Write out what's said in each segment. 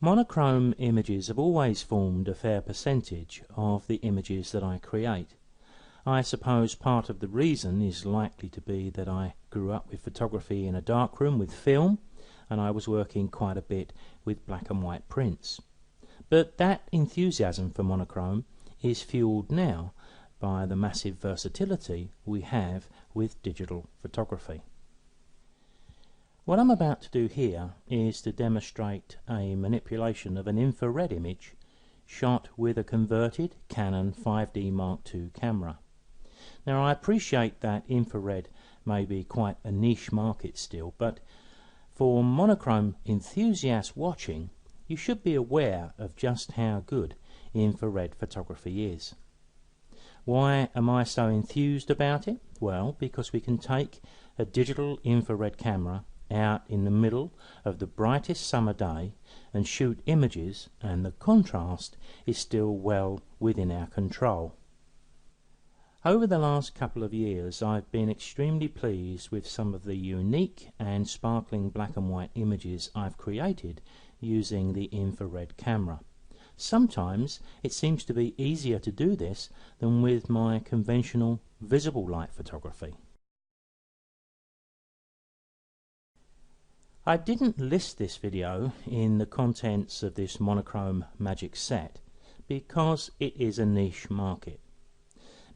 Monochrome images have always formed a fair percentage of the images that I create. I suppose part of the reason is likely to be that I grew up with photography in a darkroom with film, and I was working quite a bit with black and white prints. But that enthusiasm for monochrome is fueled now by the massive versatility we have with digital photography. What I'm about to do here is to demonstrate a manipulation of an infrared image shot with a converted Canon 5D Mark II camera. Now, I appreciate that infrared may be quite a niche market still, but for monochrome enthusiasts watching, you should be aware of just how good infrared photography is. Why am I so enthused about it? Well, because we can take a digital infrared camera out in the middle of the brightest summer day and shoot images, and the contrast is still well within our control. Over the last couple of years, I've been extremely pleased with some of the unique and sparkling black and white images I've created using the infrared camera. Sometimes it seems to be easier to do this than with my conventional visible light photography. I didn't list this video in the contents of this monochrome magic set because it is a niche market,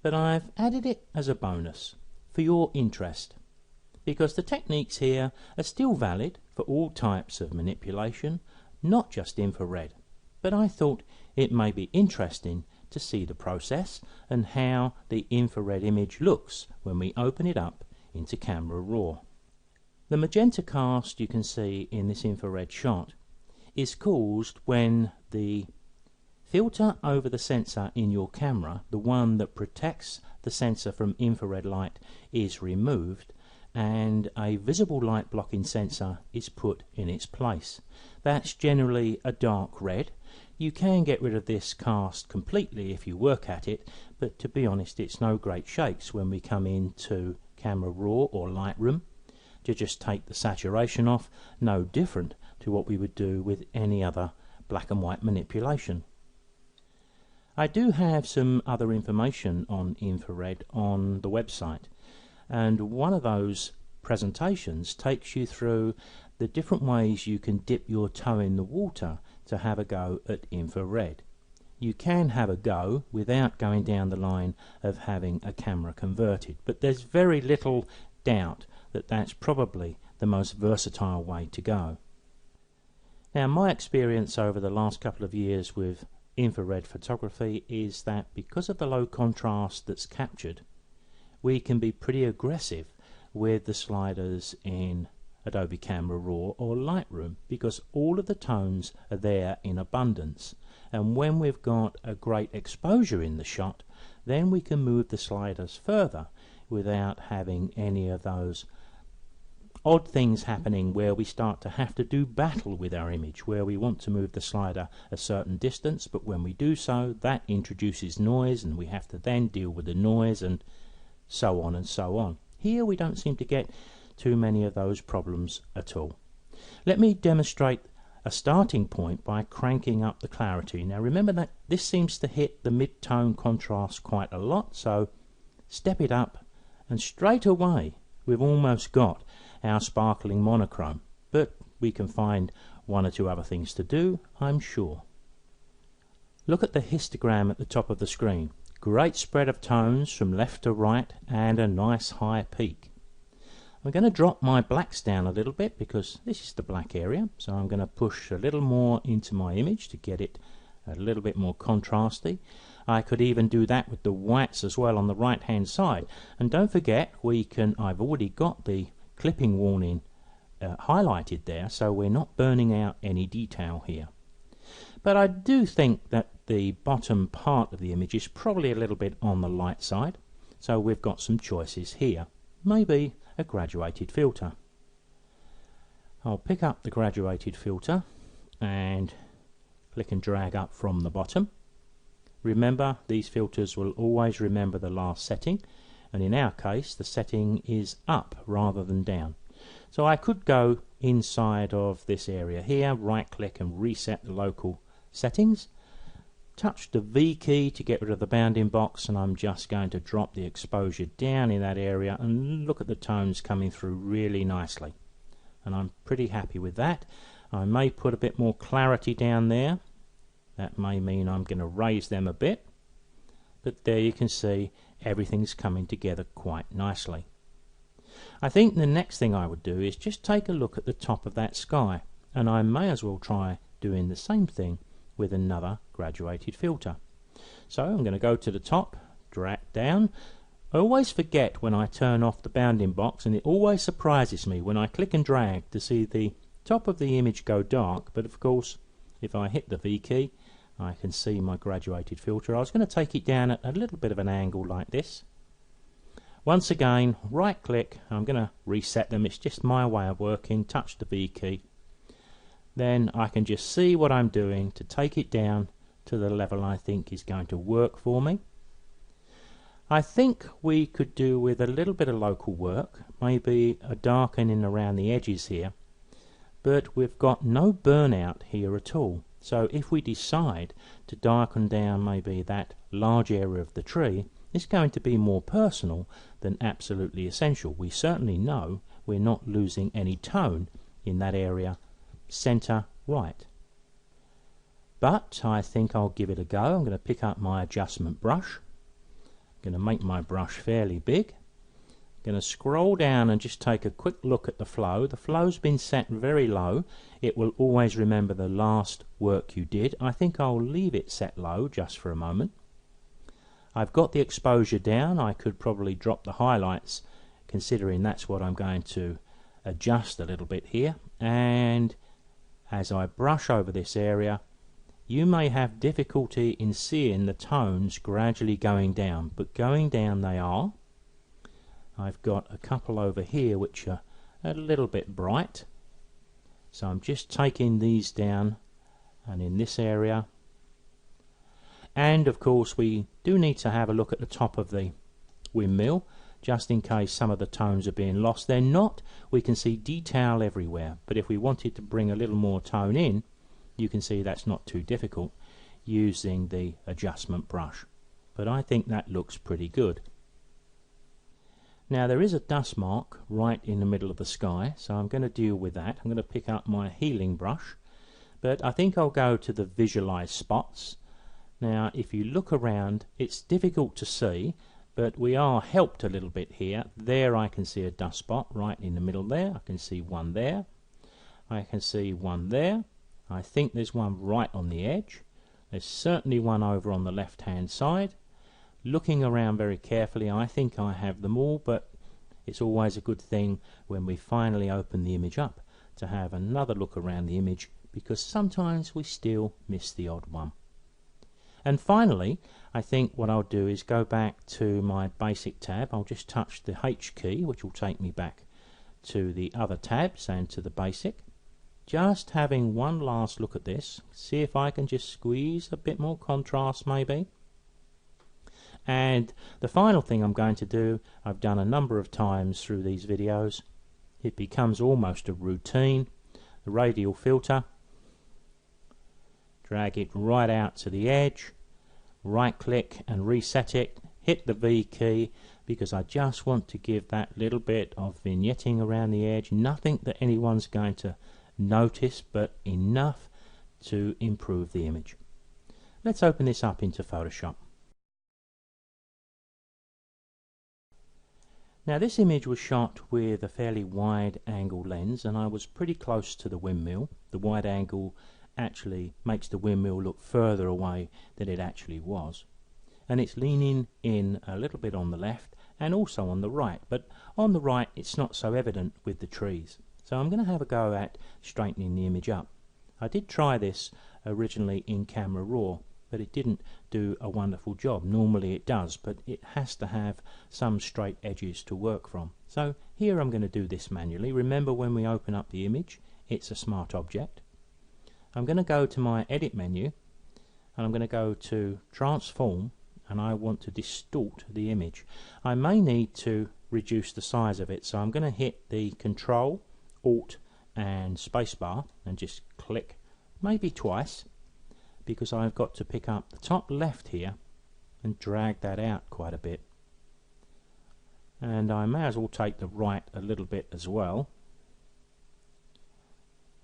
but I've added it as a bonus for your interest, because the techniques here are still valid for all types of manipulation, not just infrared, but I thought it may be interesting to see the process and how the infrared image looks when we open it up into Camera Raw. The magenta cast you can see in this infrared shot is caused when the filter over the sensor in your camera, the one that protects the sensor from infrared light, is removed and a visible light blocking sensor is put in its place. That's generally a dark red. You can get rid of this cast completely if you work at it, but to be honest, it's no great shakes when we come into Camera Raw or Lightroom to just take the saturation off, no different to what we would do with any other black and white manipulation. I do have some other information on infrared on the website, and one of those presentations takes you through the different ways you can dip your toe in the water to have a go at infrared. You can have a go without going down the line of having a camera converted, but there's very little doubt that that's probably the most versatile way to go. Now, my experience over the last couple of years with infrared photography is that because of the low contrast that's captured, we can be pretty aggressive with the sliders in Adobe Camera Raw or Lightroom, because all of the tones are there in abundance, and when we've got a great exposure in the shot, then we can move the sliders further without having any of those odd things happening where we start to have to do battle with our image, where we want to move the slider a certain distance, but when we do so, that introduces noise and we have to then deal with the noise, and so on and so on. Here we don't seem to get too many of those problems at all. Let me demonstrate a starting point by cranking up the clarity. Now remember that this seems to hit the mid-tone contrast quite a lot, so step it up and straight away we've almost got our sparkling monochrome, but we can find one or two other things to do, I'm sure. Look at the histogram at the top of the screen. Great spread of tones from left to right and a nice high peak. I'm going to drop my blacks down a little bit because this is the black area, so I'm going to push a little more into my image to get it a little bit more contrasty. I could even do that with the whites as well on the right hand side, and don't forget I've already got the clipping warning highlighted there, so we're not burning out any detail here. But I do think that the bottom part of the image is probably a little bit on the light side, so we've got some choices here. Maybe a graduated filter. I'll pick up the graduated filter and click and drag up from the bottom. Remember, these filters will always remember the last setting, and in our case the setting is up rather than down. So I could go inside of this area here, right click and reset the local settings, touch the V key to get rid of the bounding box, and I'm just going to drop the exposure down in that area and look at the tones coming through really nicely, and I'm pretty happy with that. I may put a bit more clarity down there. That may mean I'm going to raise them a bit, but there you can see everything's coming together quite nicely. I think the next thing I would do is just take a look at the top of that sky, and I may as well try doing the same thing with another graduated filter. So I'm going to go to the top, drag down. I always forget when I turn off the bounding box, and it always surprises me when I click and drag to see the top of the image go dark, but of course if I hit the V key I can see my graduated filter. I was going to take it down at a little bit of an angle like this. Once again, right click, I'm going to reset them. It's just my way of working. Touch the V key. Then I can just see what I'm doing to take it down to the level I think is going to work for me. I think we could do with a little bit of local work, maybe a darkening around the edges here, but we've got no burnout here at all. So if we decide to darken down maybe that large area of the tree, it's going to be more personal than absolutely essential. We certainly know we're not losing any tone in that area center right. But I think I'll give it a go. I'm going to pick up my adjustment brush. I'm going to make my brush fairly big. I'm going to scroll down and just take a quick look at the flow. The flow's been set very low. It will always remember the last work you did. I think I'll leave it set low just for a moment. I've got the exposure down. I could probably drop the highlights, considering that's what I'm going to adjust a little bit here. And as I brush over this area, you may have difficulty in seeing the tones gradually going down, but going down they are. I've got a couple over here which are a little bit bright, so I'm just taking these down, and in this area. And of course we do need to have a look at the top of the windmill, just in case some of the tones are being lost. They're not. We can see detail everywhere, but if we wanted to bring a little more tone in, you can see that's not too difficult using the adjustment brush. But I think that looks pretty good. Now there is a dust mark right in the middle of the sky, so I'm going to deal with that. I'm going to pick up my healing brush, but I think I'll go to the visualize spots. Now if you look around, it's difficult to see, but we are helped a little bit here. There I can see a dust spot right in the middle there. I can see one there. I can see one there. I think there's one right on the edge. There's certainly one over on the left hand side. Looking around very carefully, I think I have them all, but it's always a good thing when we finally open the image up to have another look around the image, because sometimes we still miss the odd one. And finally, I think what I'll do is go back to my basic tab. I'll just touch the H key, which will take me back to the other tabs and to the basic. Just having one last look at this, see if I can just squeeze a bit more contrast maybe. And the final thing I'm going to do, I've done a number of times through these videos, it becomes almost a routine. The radial filter, drag it right out to the edge, right click and reset it, hit the V key, because I just want to give that little bit of vignetting around the edge, nothing that anyone's going to notice, but enough to improve the image. Let's open this up into Photoshop. Now this image was shot with a fairly wide angle lens, and I was pretty close to the windmill. The wide angle actually makes the windmill look further away than it actually was, and it's leaning in a little bit on the left and also on the right, but on the right it's not so evident with the trees. So I'm going to have a go at straightening the image up. I did try this originally in Camera Raw, but it didn't do a wonderful job. Normally it does, but it has to have some straight edges to work from. So here I'm going to do this manually. Remember, when we open up the image, it's a smart object. I'm going to go to my edit menu, and I'm going to go to transform, and I want to distort the image. I may need to reduce the size of it, so I'm going to hit the control Alt and spacebar and just click maybe twice, because I've got to pick up the top left here and drag that out quite a bit. And I may as well take the right a little bit as well.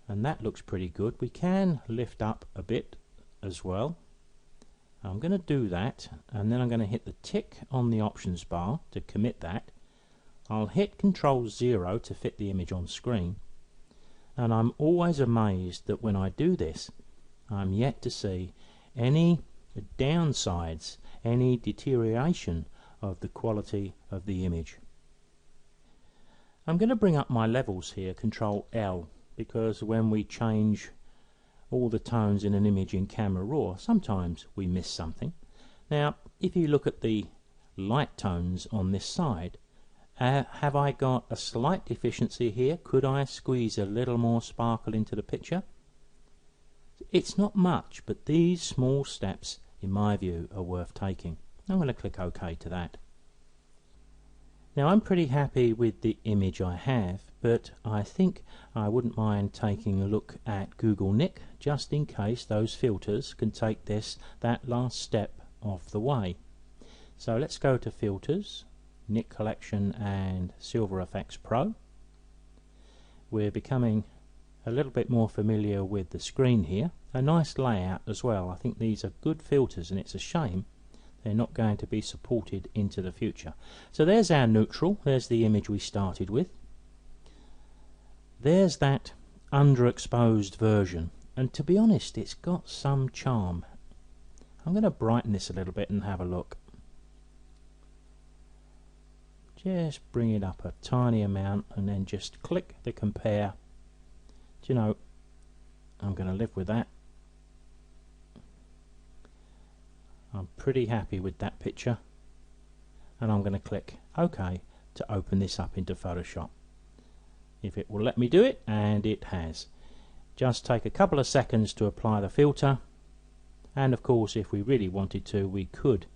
And that looks pretty good. We can lift up a bit as well. I'm going to do that, and then I'm going to hit the tick on the options bar to commit that. I'll hit Ctrl-0 to fit the image on screen, and I'm always amazed that when I do this, I'm yet to see any downsides, any deterioration of the quality of the image. I'm going to bring up my levels here, Ctrl-L, because when we change all the tones in an image in Camera Raw, sometimes we miss something. Now, if you look at the light tones on this side, have I got a slight deficiency here? Could I squeeze a little more sparkle into the picture? It's not much, but these small steps, in my view, are worth taking. I'm going to click OK to that. Now, I'm pretty happy with the image I have, but I think I wouldn't mind taking a look at Google Nik, just in case those filters can take that last step off the way. So let's go to Filters, Nik Collection and Silver Effects Pro. We're becoming a little bit more familiar with the screen here. A nice layout as well. I think these are good filters, and it's a shame they're not going to be supported into the future. So there's our neutral. There's the image we started with. There's that underexposed version, and to be honest, it's got some charm. I'm going to brighten this a little bit and have a look. Just bring it up a tiny amount and then just click the compare. Do you know, I'm going to live with that. I'm pretty happy with that picture, and I'm going to click OK to open this up into Photoshop. If it will let me do it, and it has. Just take a couple of seconds to apply the filter, and of course if we really wanted to, we could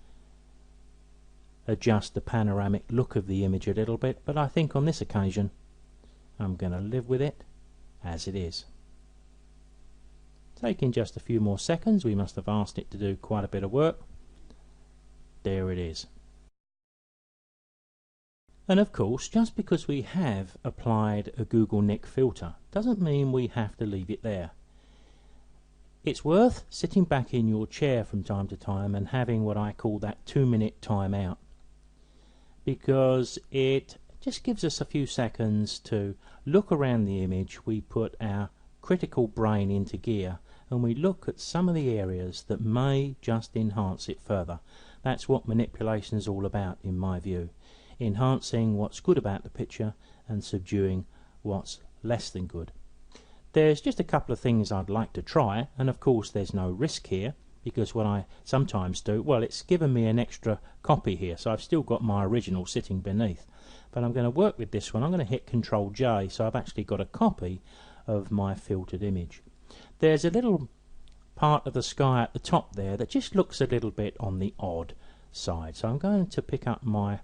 adjust the panoramic look of the image a little bit, but I think on this occasion I'm going to live with it as it is. Taking just a few more seconds, we must have asked it to do quite a bit of work. There it is. And of course, just because we have applied a Google Nik filter doesn't mean we have to leave it there. It's worth sitting back in your chair from time to time and having what I call that 2-minute time out, because it just gives us a few seconds to look around the image. We put our critical brain into gear and we look at some of the areas that may just enhance it further. That's what manipulation is all about, in my view. Enhancing what's good about the picture and subduing what's less than good. There's just a couple of things I'd like to try, and of course there's no risk here, because what I sometimes do, well, it's given me an extra copy here, so I've still got my original sitting beneath. But I'm going to work with this one. I'm going to hit Ctrl-J, so I've actually got a copy of my filtered image. There's a little part of the sky at the top there that just looks a little bit on the odd side, so I'm going to pick up my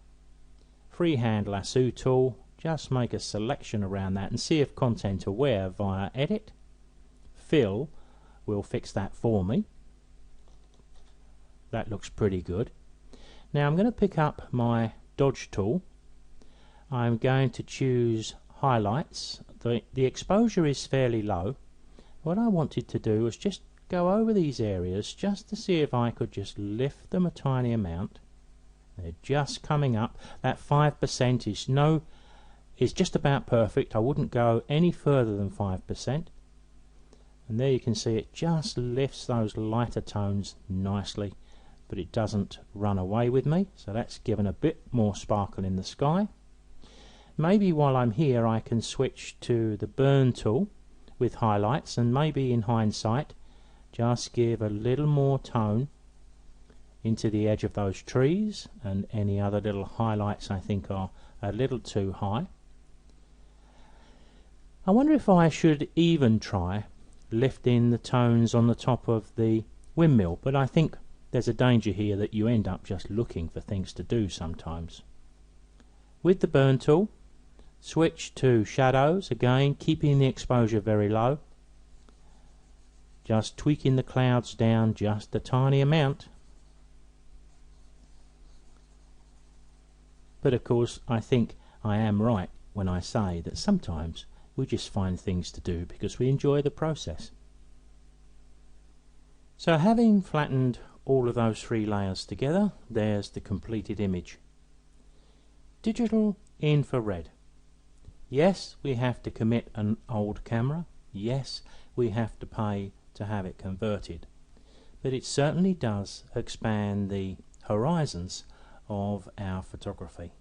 freehand lasso tool, just make a selection around that and see if Content Aware via Edit, Fill will fix that for me. That looks pretty good. Now I'm going to pick up my Dodge tool. I'm going to choose Highlights. The exposure is fairly low. What I wanted to do was just go over these areas just to see if I could just lift them a tiny amount. They're just coming up. That 5% is just about perfect. I wouldn't go any further than 5%. And there you can see it just lifts those lighter tones nicely, but it doesn't run away with me. So that's given a bit more sparkle in the sky. Maybe while I'm here I can switch to the burn tool with highlights, and maybe in hindsight just give a little more tone into the edge of those trees, and any other little highlights I think are a little too high. I wonder if I should even try lifting the tones on the top of the windmill, but I think there's a danger here that you end up just looking for things to do sometimes. With the burn tool, Switch to shadows, again keeping the exposure very low, just tweaking the clouds down just a tiny amount. But of course I think I am right when I say that sometimes we just find things to do because we enjoy the process. So having flattened all of those 3 layers together, there's the completed image. Digital infrared. Yes, we have to commit an old camera. Yes, we have to pay to have it converted. But it certainly does expand the horizons of our photography.